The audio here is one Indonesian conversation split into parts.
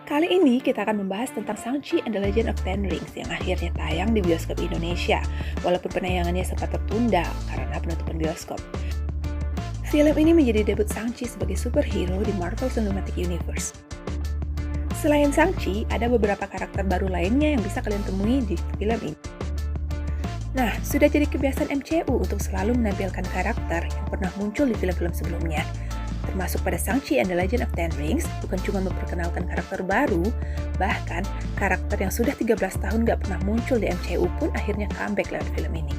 Kali ini kita akan membahas tentang Shang-Chi and the Legend of Ten Rings yang akhirnya tayang di bioskop Indonesia, walaupun penayangannya sempat tertunda karena penutupan bioskop. Film ini menjadi debut Shang-Chi sebagai superhero di Marvel Cinematic Universe. Selain Shang-Chi, ada beberapa karakter baru lainnya yang bisa kalian temui di film ini. Nah, sudah jadi kebiasaan MCU untuk selalu menampilkan karakter yang pernah muncul di film-film sebelumnya. Termasuk pada Shang-Chi and the Legend of Ten Rings, bukan cuma memperkenalkan karakter baru, bahkan karakter yang sudah 13 tahun gak pernah muncul di MCU pun akhirnya comeback lewat film ini.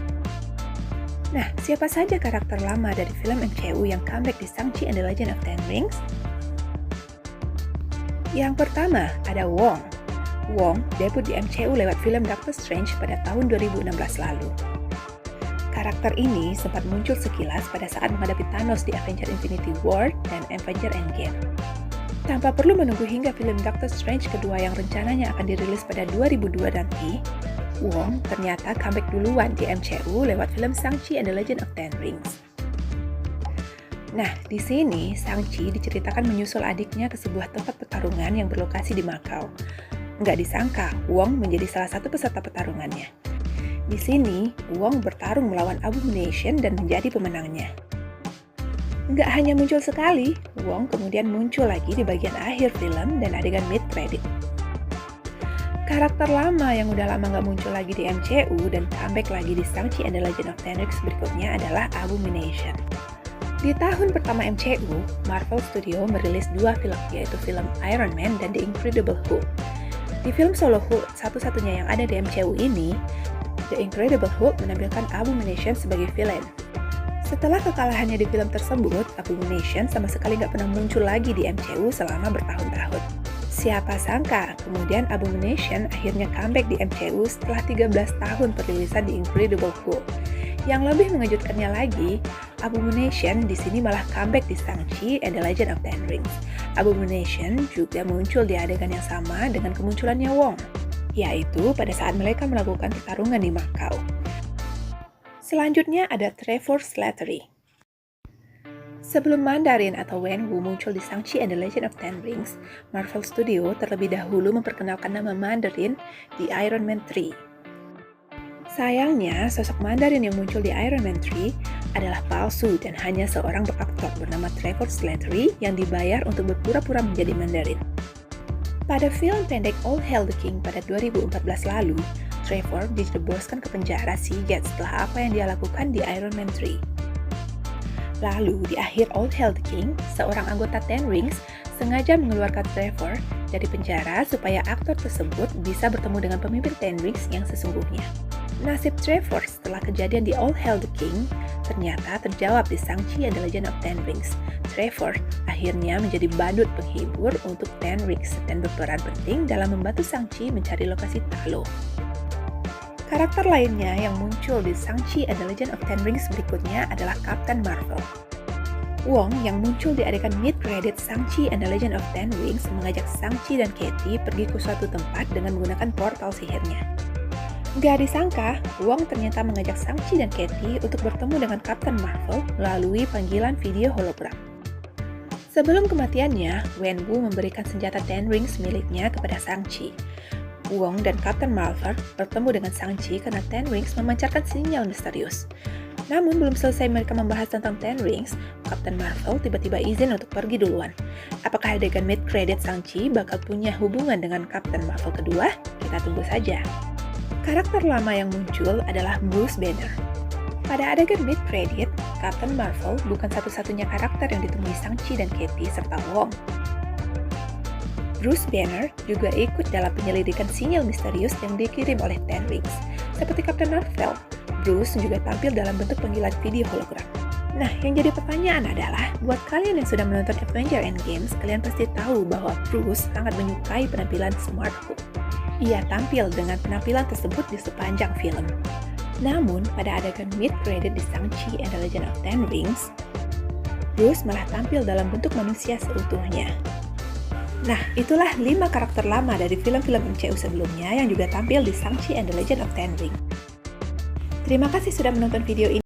Nah, siapa saja karakter lama dari film MCU yang comeback di Shang-Chi and the Legend of Ten Rings? Yang pertama, ada Wong. Wong debut di MCU lewat film Doctor Strange pada tahun 2016 lalu. Karakter ini sempat muncul sekilas pada saat menghadapi Thanos di Avengers Infinity War dan Avengers Endgame. Tanpa perlu menunggu hingga film Doctor Strange kedua yang rencananya akan dirilis pada 2002 nanti, Wong ternyata comeback duluan di MCU lewat film Shang-Chi and the Legend of Ten Rings. Nah, di sini Shang-Chi diceritakan menyusul adiknya ke sebuah tempat pertarungan yang berlokasi di Macau. Nggak disangka, Wong menjadi salah satu peserta pertarungannya. Di sini, Wong bertarung melawan Abomination dan menjadi pemenangnya. Nggak hanya muncul sekali, Wong kemudian muncul lagi di bagian akhir film dan adegan mid-credit. Karakter lama yang udah lama nggak muncul lagi di MCU dan comeback lagi di Shang-Chi and the Legend of Ten Rings berikutnya adalah Abomination. Di tahun pertama MCU, Marvel Studio merilis dua film, yaitu film Iron Man dan The Incredible Hulk. Di film solo Hulk satu-satunya yang ada di MCU ini, The Incredible Hulk menampilkan Abomination sebagai villain. Setelah kekalahannya di film tersebut, Abomination sama sekali nggak pernah muncul lagi di MCU selama bertahun-tahun. Siapa sangka, kemudian Abomination akhirnya comeback di MCU setelah 13 tahun perilisan The Incredible Hulk. Yang lebih mengejutkannya lagi, Abomination di sini malah comeback di Shang-Chi and the Legend of Ten Rings. Abomination juga muncul di adegan yang sama dengan kemunculannya Wong, yaitu pada saat mereka melakukan pertarungan di Macau. Selanjutnya ada Trevor Slattery. Sebelum Mandarin atau Wenwu muncul di Shang-Chi and the Legend of Ten Rings, Marvel Studio terlebih dahulu memperkenalkan nama Mandarin di Iron Man 3. Sayangnya, sosok Mandarin yang muncul di Iron Man 3 adalah palsu dan hanya seorang beraktor bernama Trevor Slattery yang dibayar untuk berpura-pura menjadi Mandarin. Pada film pendek All Hail the King pada 2014 lalu, Trevor dijebloskan ke penjara Seagate setelah apa yang dia lakukan di Iron Man 3. Lalu, di akhir All Hail the King, seorang anggota Ten Rings sengaja mengeluarkan Trevor dari penjara supaya aktor tersebut bisa bertemu dengan pemimpin Ten Rings yang sesungguhnya. Nasib Trevor setelah kejadian di All Hail the King ternyata terjawab di Shang-Chi and the Legend of Ten Rings. Trevor akhirnya menjadi badut penghibur untuk Ten Rings dan berperan penting dalam membantu Shang-Chi mencari lokasi Ta Lo. Karakter lainnya yang muncul di Shang-Chi and the Legend of Ten Rings berikutnya adalah Captain Marvel. Wong yang muncul di adegan mid-credit Shang-Chi and the Legend of Ten Rings mengajak Shang-Chi dan Katie pergi ke suatu tempat dengan menggunakan portal sihirnya. Gak disangka, Wong ternyata mengajak Shang-Chi dan Katie untuk bertemu dengan Captain Marvel melalui panggilan video hologram. Sebelum kematiannya, Wenwu memberikan senjata Ten Rings miliknya kepada Shang-Chi. Wong dan Captain Marvel bertemu dengan Shang-Chi karena Ten Rings memancarkan sinyal misterius. Namun belum selesai mereka membahas tentang Ten Rings, Captain Marvel tiba-tiba izin untuk pergi duluan. Apakah adegan mid-credit Shang-Chi bakal punya hubungan dengan Captain Marvel kedua? Kita tunggu saja. Karakter lama yang muncul adalah Bruce Banner. Pada adegan mid-credit, Captain Marvel bukan satu-satunya karakter yang ditemui Shang-Chi dan Katie serta Wong. Bruce Banner juga ikut dalam penyelidikan sinyal misterius yang dikirim oleh Ten Rings. Seperti Captain Marvel, Bruce juga tampil dalam bentuk panggilan video hologram. Nah, yang jadi pertanyaan adalah, buat kalian yang sudah menonton Avengers Endgame, kalian pasti tahu bahwa Bruce sangat menyukai penampilan Smart Hulk. Ia tampil dengan penampilan tersebut di sepanjang film. Namun, pada adegan mid-credit di Shang-Chi and the Legend of Ten Rings, Bruce malah tampil dalam bentuk manusia seutuhnya. Nah, itulah 5 karakter lama dari film-film MCU sebelumnya yang juga tampil di Shang-Chi and the Legend of Ten Rings. Terima kasih sudah menonton video ini.